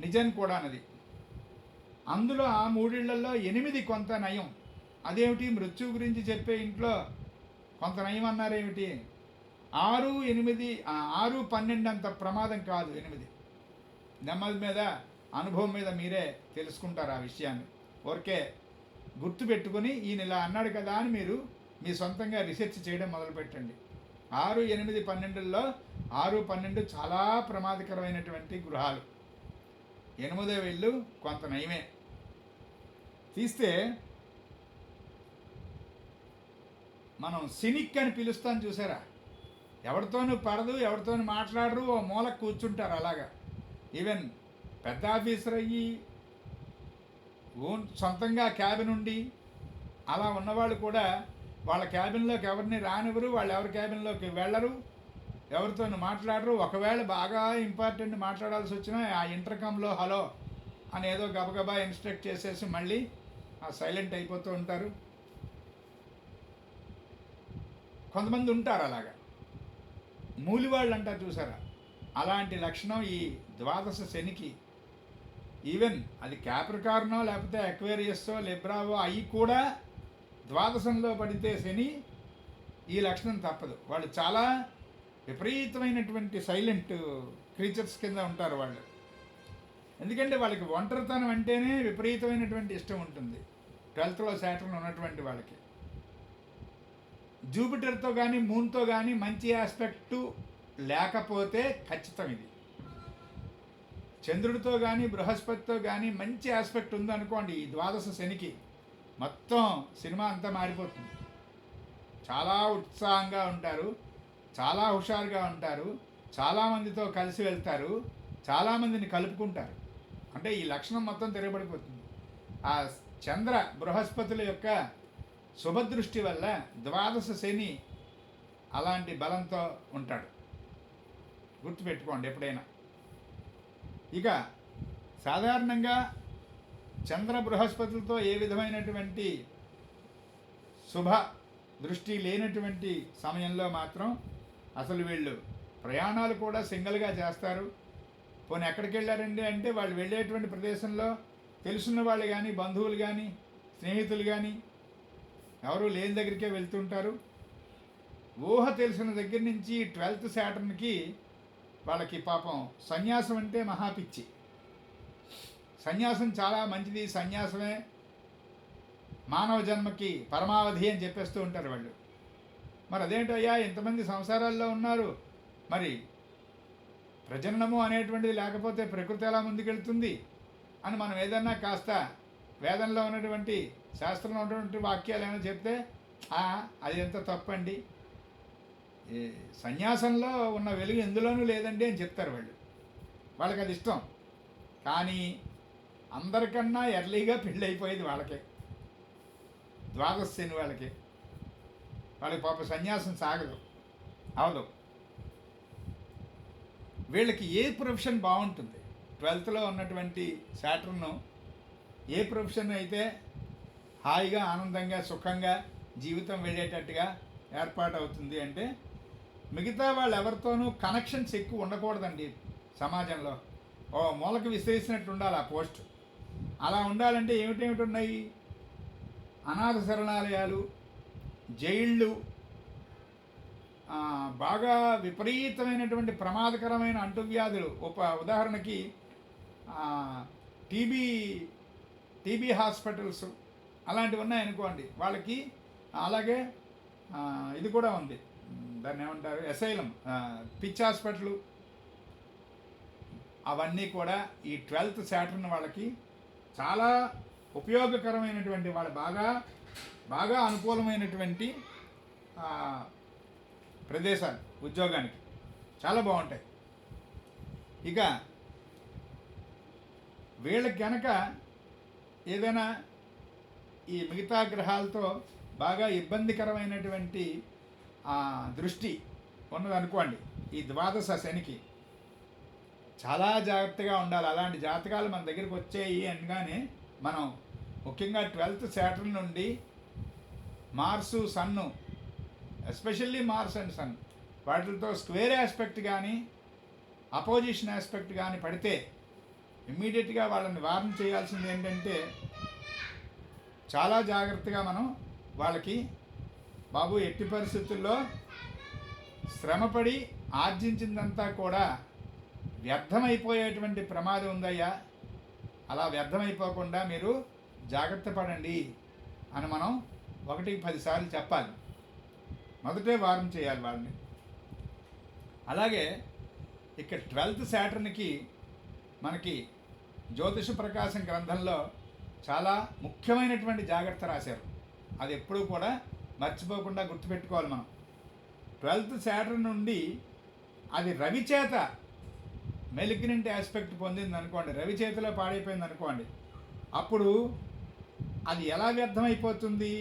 నిజం కూడా అన్నది. అందులో ఆ 3 ఇళ్లలో 8 కొంత నయం. అదేమిటి, మృత్యు గురించి చెప్పే ఇంట్లో కొంత నయం అన్నారేమిటి? 6, 8, 6, 12 అంత ప్రమాదం కాదు. 8 నెమ్మది మీద, అనుభవం మీద మీరే తెలుసుకుంటారు ఆ విషయాన్ని. ఊరికే గుర్తు పెట్టుకొని ఈయన ఇలా అన్నాడు కదా అని మీరు మీ సొంతంగా రీసెర్చ్ చేయడం మొదలుపెట్టండి. 6, 8, 12లో 6, 12 చాలా ప్రమాదకరమైనటువంటి గృహాలు. 8వ ఇల్లు కొంత నయమే. తీస్తే మనం సినిక్ అని పిలుస్తాం చూసారా? ఎవరితోనూ పడదు, ఎవరితోనూ మాట్లాడరు, ఓ మూల కూర్చుంటారు. అలాగా ఈవెన్ పెద్ద ఆఫీసర్ అయ్యి సొంతంగా క్యాబిన్ ఉండి అలా ఉన్నవాళ్ళు కూడా వాళ్ళ క్యాబిన్లోకి ఎవరిని రానివ్వరు, వాళ్ళు ఎవరి క్యాబిన్లోకి వెళ్ళరు, ఎవరితోనూ మాట్లాడరు. ఒకవేళ బాగా ఇంపార్టెంట్ మాట్లాడాల్సి వచ్చినా ఆ ఇంటర్కామ్లో హలో అని ఏదో గబగబా ఇన్స్ట్రక్ట్ చేసేసి మళ్ళీ సైలెంట్ అయిపోతూ ఉంటారు. కొంతమంది ఉంటారు అలాగా, మూలివాళ్ళు అంటారు చూసారా? అలాంటి లక్షణం ఈ ద్వాదశ శనికి. ఈవెన్ అది క్యాప్రికార్నో లేకపోతే అక్వేరియస్సో లిబ్రావో అవి కూడా ద్వాదశంలో పడితే శని ఈ లక్షణం తప్పదు. వాళ్ళు చాలా విపరీతమైనటువంటి సైలెంట్ క్రీచర్స్ కింద ఉంటారు వాళ్ళు. ఎందుకంటే వాళ్ళకి ఒంటరితనం అంటేనే విపరీతమైనటువంటి ఇష్టం ఉంటుంది. 12th శాటర్న్ ఉన్నటువంటి వాళ్ళకి జూపిటర్తో కానీ మూన్తో కానీ మంచి ఆస్పెక్టు లేకపోతే ఖచ్చితం ఇది. చంద్రుడితో కానీ బృహస్పతితో కానీ మంచి ఆస్పెక్ట్ ఉందనుకోండి, ఈ ద్వాదశ శనికి మొత్తం సినిమా అంతా మారిపోతుంది. చాలా ఉత్సాహంగా ఉంటారు, చాలా హుషారుగా ఉంటారు, చాలామందితో కలిసి వెళ్తారు, చాలామందిని కలుపుకుంటారు. అంటే ఈ లక్షణం మొత్తం తిరగబడిపోతుంది. ఆ చంద్ర బృహస్పతుల యొక్క శుభదృష్టి వల్ల ద్వాదశ శని అలాంటి బలంతో ఉంటాడు. గుర్తుపెట్టుకోండి ఎప్పుడైనా. ఇక సాధారణంగా చంద్ర బృహస్పతులతో ఏ విధమైనటువంటి శుభ దృష్టి లేనటువంటి సమయంలో మాత్రం అసలు వీళ్ళు ప్రయాణాలు కూడా సింగిల్గా చేస్తారు. పోనీ ఎక్కడికి వెళ్ళారండి అంటే వాళ్ళు వెళ్ళేటువంటి ప్రదేశంలో తెలుసున్న వాళ్ళు కానీ, బంధువులు కానీ, స్నేహితులు కానీ ఎవరు లేని దగ్గరికే వెళ్తుంటారు. ఊహ తెలిసిన దగ్గర నుంచి 12th శాటర్న్కి వాళ్ళకి పాపం సన్యాసం అంటే మహాపిచ్చి. సన్యాసం చాలా మంచిది, సన్యాసమే మానవ జన్మకి పరమావధి అని చెప్పేస్తూ ఉంటారు వాళ్ళు. మరి అదేంటయ్యా ఇంతమంది సంసారాల్లో ఉన్నారు, మరి ప్రజననము అనేటువంటిది లేకపోతే ప్రకృతి ఎలా ముందుకెళ్తుంది అని మనం ఏదన్నా కాస్త వేదంలో ఉన్నటువంటి శాస్త్రంలో ఉన్నటువంటి వాక్యాలు ఏమైనా చెప్తే అది ఎంత తప్పండి, సన్యాసంలో ఉన్న వెలుగు ఎందులోనూ లేదండి అని చెప్తారు వాళ్ళు. వాళ్ళకి అది ఇష్టం. కానీ అందరికన్నా ఎర్లీగా పెళ్ళి అయిపోయేది వాళ్ళకే, ద్వాదశ శని వాళ్ళకి పాప సన్యాసం సాగదు, అవదు. వీళ్ళకి ఏ ప్రొఫెషన్ బాగుంటుంది? 12th ఉన్నటువంటి శాటర్ను ఏ ప్రొఫెషన్ అయితే హాయిగా ఆనందంగా సుఖంగా జీవితం వెళ్ళేటట్టుగా ఏర్పాటు అవుతుంది అంటే మిగతా వాళ్ళు ఎవరితోనూ కనెక్షన్స్ ఎక్కువ ఉండకూడదండి సమాజంలో. మూలకి విసిరేసినట్టు ఉండాలి ఆ పోస్ట్. అలా ఉండాలంటే ఏమిటేమిటి ఉన్నాయి? అనాథ శరణాలయాలు, జైళ్ళు, బాగా విపరీతమైనటువంటి ప్రమాదకరమైన అంటువ్యాధులు. ఉదాహరణకి టీబీ హాస్పిటల్స్ అలాంటివి ఉన్నాయనుకోండి వాళ్ళకి. అలాగే ఇది కూడా ఉంది, దాన్ని ఏమంటారు, అసైలం, పిచ్ హాస్పిటల్. అవన్నీ కూడా ఈ 12th శాటర్న్ వాళ్ళకి చాలా ఉపయోగకరమైనటువంటి, వాళ్ళు బాగా బాగా అనుకూలమైనటువంటి ప్రదేశాలు ఉద్యోగానికి చాలా బాగుంటాయి. ఇక వీళ్ళకి కనుక ఏదైనా ఈ మిగతా గ్రహాలతో బాగా ఇబ్బందికరమైనటువంటి దృష్టి ఉన్నదనుకోండి, ఈ ద్వాదశ శనికి చాలా జాగ్రత్తగా ఉండాలి. అలాంటి జాతకాలు మన దగ్గరికి వచ్చాయి అనగానే మనం ముఖ్యంగా 12th శాటర్న్ నుండి Mars, sun, especially Mars and sun వాటితో స్క్వేర్ ఆస్పెక్ట్ కానీ అపోజిషన్ ఆస్పెక్ట్ కానీ పడితే ఇమ్మీడియట్గా వాళ్ళని వార్న్ చేయాల్సింది ఏంటంటే చాలా జాగ్రత్తగా మనం వాళ్ళకి, బాబు ఎట్టి పరిస్థితుల్లో శ్రమపడి ఆర్జించిందంతా కూడా వ్యర్థమైపోయేటువంటి ప్రమాదం ఉందయ్యా, అలా వ్యర్థమైపోకుండా మీరు జాగ్రత్త పడండి అని మనం 1-10 సార్లు చెప్పాలి. మొదటే వారం చేయాలి వాళ్ళని. అలాగే ఇక్కడ 12th శాటర్న్కి మనకి జ్యోతిష ప్రకాశం గ్రంథంలో చాలా ముఖ్యమైనటువంటి జాగ్రత్త రాశారు. అది ఎప్పుడూ కూడా మర్చిపోకుండా గుర్తుపెట్టుకోవాలి మనం. 12th శాటర్న్ నుండి అది రవి చేత మెలిగ్నెంట్ ఆస్పెక్ట్ పొందింది అనుకోండి, రవి చేతిలో పాడైపోయింది అనుకోండి, అప్పుడు అది ఎలా వ్యర్థమైపోతుంది?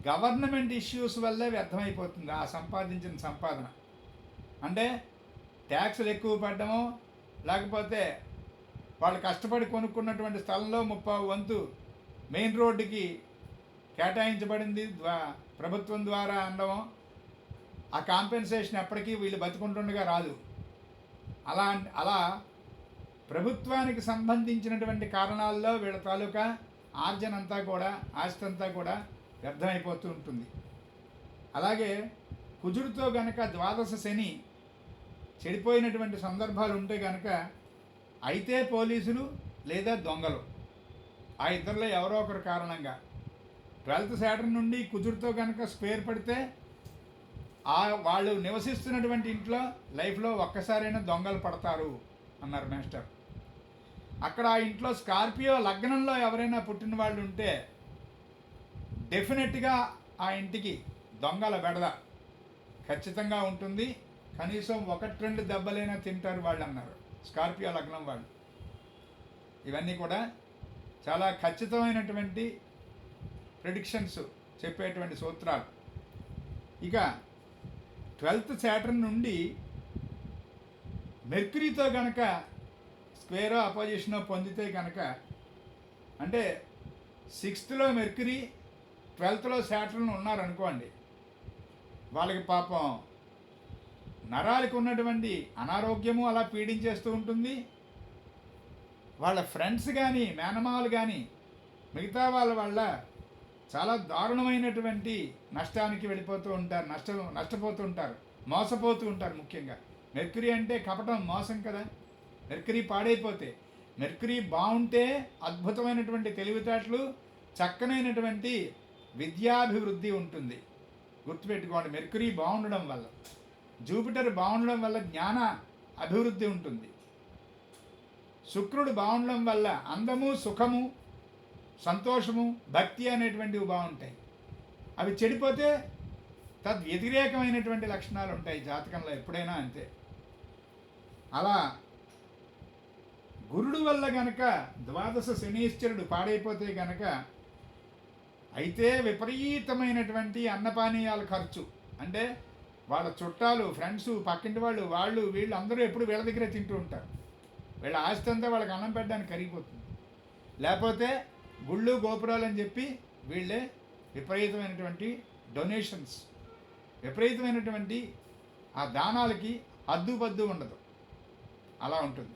గవర్నమెంట్ ఇష్యూస్ వల్లే వ్యర్థమైపోతుంది ఆ సంపాదించిన సంపాదన. అంటే ట్యాక్సులు ఎక్కువ పడ్డమో, లేకపోతే వాళ్ళు కష్టపడి కొనుక్కున్నటువంటి స్థలంలో 30 వంతు మెయిన్ రోడ్డుకి కేటాయించబడింది ప్రభుత్వం ద్వారా అనడమో, ఆ కాంపెన్సేషన్ ఎప్పటికీ వీళ్ళు బతుకుంటుండగా రాదు. అలా ప్రభుత్వానికి సంబంధించినటువంటి కారణాల్లో వీళ్ళ తాలూకా ఆర్జన అంతా కూడా, ఆస్తి అంతా కూడా వ్యర్థమైపోతూ ఉంటుంది. అలాగే కుజుడితో గనక ద్వాదశ శని చెడిపోయినటువంటి సందర్భాలు ఉంటే కనుక అయితే పోలీసులు లేదా దొంగలు, ఆ ఇద్దరిలో ఎవరో ఒకరు కారణంగా 12th శాటర్న్ నుండి కుజుడితో కనుక స్క్వేర్ పడితే వాళ్ళు నివసిస్తున్నటువంటి ఇంట్లో లైఫ్లో ఒక్కసారైనా దొంగలు పడతారు అన్నారు మాస్టర్. అక్కడ ఆ ఇంట్లో స్కార్పియో లగ్నంలో ఎవరైనా పుట్టిన వాళ్ళు ఉంటే డెఫినెట్గా ఆ ఇంటికి దొంగల బెడద ఖచ్చితంగా ఉంటుంది. కనీసం 1-2 దెబ్బలైనా తింటారు వాళ్ళు అన్నారు, స్కార్పియో లగ్నం వాళ్ళు. ఇవన్నీ కూడా చాలా ఖచ్చితమైనటువంటి ప్రిడిక్షన్స్ చెప్పేటువంటి సూత్రాలు. ఇక 12th శాటర్న్ నుండి మెర్క్యూరీతో కనుక స్క్వేరో అపోజిషనో పొందితే కనుక, అంటే 6th మెర్క్యూరీ 12th శాటర్న్ ఉన్నారనుకోండి, వాళ్ళకి పాపం నరాలకు ఉన్నటువంటి అనారోగ్యము అలా పీడించేస్తూ ఉంటుంది. వాళ్ళ ఫ్రెండ్స్ కానీ మేనమాలు కానీ మిగతా వాళ్ళ వల్ల చాలా దారుణమైనటువంటి నష్టానికి వెళ్ళిపోతూ ఉంటారు, నష్టపోతూ ఉంటారు, మోసపోతూ ఉంటారు. ముఖ్యంగా మెర్క్యూరీ అంటే కపటం, మోసం కదా. మెర్క్యూరీ పాడైపోతే, మెర్క్యూరీ బాగుంటే అద్భుతమైనటువంటి తెలివితేటలు, చక్కనైనటువంటి విద్యాభివృద్ధి ఉంటుంది. గుర్తుపెట్టుకోండి, మెర్క్యూరీ బాగుండడం వల్ల, జూపిటర్ బాగుండడం వల్ల జ్ఞాన అభివృద్ధి ఉంటుంది. శుక్రుడు బాగుండడం వల్ల అందము, సుఖము, సంతోషము, భక్తి అనేటువంటివి బాగుంటాయి. అవి చెడిపోతే తద్వ్యతిరేకమైనటువంటి లక్షణాలు ఉంటాయి జాతకంలో, ఎప్పుడైనా అంతే. అలా గురుడు వల్ల గనక ద్వాదశ శనీశ్వరుడు పాడైపోతే గనక అయితే విపరీతమైనటువంటి అన్నపానీయాల ఖర్చు. అంటే వాళ్ళ చుట్టాలు, ఫ్రెండ్స్, పక్కింటి వాళ్ళు వీళ్ళు అందరూ ఎప్పుడు వీళ్ళ దగ్గరే తింటూ ఉంటారు. వీళ్ళ ఆస్తి అంతా వాళ్ళకి అన్నం పెట్టడానికి కరిగిపోతుంది. లేకపోతే గుళ్ళు గోపురాలు అని చెప్పి వీళ్ళే విపరీతమైనటువంటి డొనేషన్స్, విపరీతమైనటువంటి ఆ దానాలకి హద్దుపద్దు ఉండదు, అలా ఉంటుంది.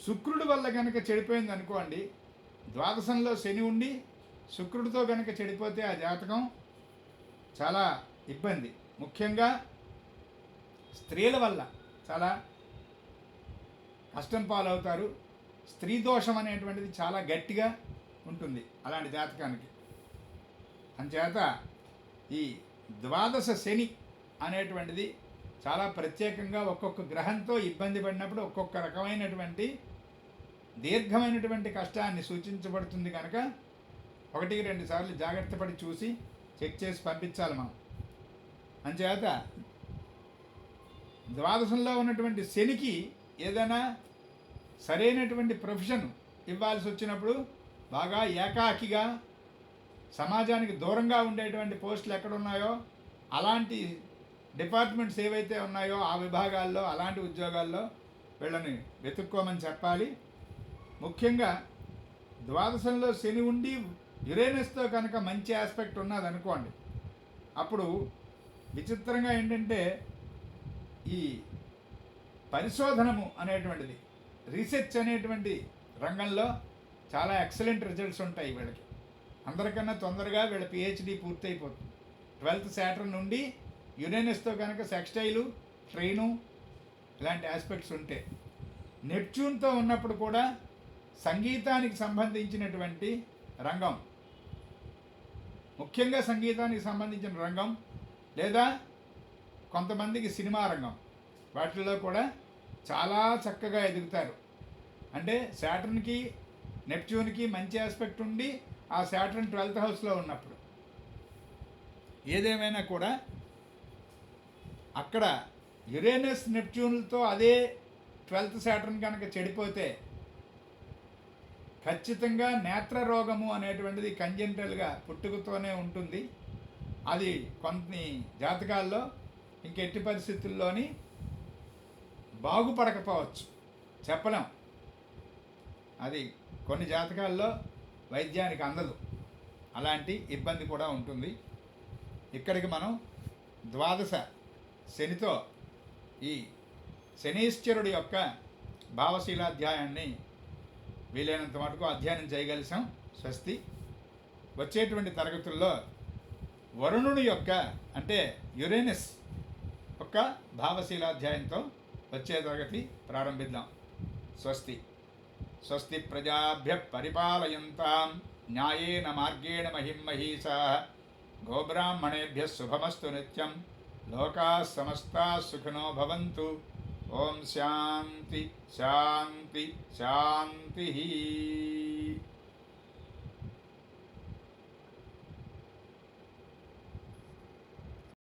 శుక్రుడి వల్ల కనుక చెడిపోయింది అనుకోండి, ద్వాదశంలో శని ఉండి శుక్రుడితో కనుక చెడిపోతే ఆ జాతకం చాలా ఇబ్బంది. ముఖ్యంగా స్త్రీల వల్ల చాలా కష్టం పాలవుతారు. స్త్రీ దోషం అనేటువంటిది చాలా గట్టిగా ఉంటుంది అలాంటి జాతకానికి. అంచేత ఈ ద్వాదశ శని అనేటువంటిది చాలా ప్రత్యేకంగా ఒక్కొక్క గ్రహంతో ఇబ్బంది పడినప్పుడు ఒక్కొక్క రకమైనటువంటి దీర్ఘమైనటువంటి కష్టాన్ని సూచించబడుతుంది. కనుక 1-2 సార్లు జాగ్రత్త పడి చూసి చెక్ చేసి పంపించాలి మనం. అంచేత ద్వాదశంలో ఉన్నటువంటి శనికి ఏదైనా సరైనటువంటి ప్రొఫెషన్ ఇవ్వాల్సి వచ్చినప్పుడు, బాగా ఏకాకిగా సమాజానికి దూరంగా ఉండేటువంటి పోస్టులు ఎక్కడున్నాయో అలాంటి డిపార్ట్మెంట్స్ ఏవైతే ఉన్నాయో ఆ విభాగాల్లో, అలాంటి ఉద్యోగాల్లో వీళ్ళని వెతుక్కోమని చెప్పాలి. ముఖ్యంగా ద్వాదశంలో శని ఉండి యురేనస్తో కనుక మంచి ఆస్పెక్ట్ ఉన్నది అనుకోండి, అప్పుడు విచిత్రంగా ఏంటంటే ఈ పరిశోధనము అనేటువంటిది, రీసెర్చ్ అనేటువంటి రంగంలో చాలా ఎక్సలెంట్ రిజల్ట్స్ ఉంటాయి వీళ్ళకి. అందరికన్నా తొందరగా వీళ్ళ పిహెచ్డి పూర్తయిపోతుంది. 12th శాటర్న్ నుండి యురేనస్తో కనుక సెక్స్టైలు, ట్రైను ఇలాంటి ఆస్పెక్ట్స్ ఉంటే, నెప్ట్యూన్తో ఉన్నప్పుడు కూడా సంగీతానికి సంబంధించినటువంటి రంగం, ముఖ్యంగా సంగీతానికి సంబంధించిన రంగం, లేదా కొంతమందికి సినిమా రంగం, వాటిల్లో కూడా చాలా చక్కగా ఎదుగుతారు. అంటే శాటర్న్కి నెప్ట్యూన్కి మంచి ఆస్పెక్ట్ ఉండి ఆ శాటర్న్ 12th హౌస్లో ఉన్నప్పుడు. ఏదేమైనా కూడా అక్కడ యురేనస్ నెప్ట్యూన్లతో అదే 12th శాటర్న్ కనుక చెడిపోతే ఖచ్చితంగా నేత్ర రోగము అనేటువంటిది కంజెంటల్గా పుట్టుకతోనే ఉంటుంది. అది కొన్ని జాతకాల్లో ఇంకెట్టి పరిస్థితుల్లోని బాగుపడకపోవచ్చు, చెప్పలేం. అది కొన్ని జాతకాల్లో వైద్యానికి అందదు, అలాంటి ఇబ్బంది కూడా ఉంటుంది. ఇక్కడికి మనం ద్వాదశ శనితో ఈ శనీశ్వరుడి యొక్క భావశీలాధ్యాయాన్ని వీలైనంత మటుకు అధ్యయనం చేయగలిసాం. స్వస్తి. వచ్చేటువంటి తరగతుల్లో వరుణుడి యొక్క, అంటే యురేనస్ యొక్క భావశీలాధ్యాయంతో వచ్చే తరగతి ప్రారంభిద్దాం. స్వస్తి. స్వస్తి ప్రజాభ్య పరిపాలయంతాం న్యాయేన మార్గేణ మహిమహీషాః గోబ్రాహ్మణేభ్యः శుభమస్తు నిత్యం. లోకాः సమస్తాः సుఖినో భవంతు. ఓం శాంతి శాంతి శాంతి.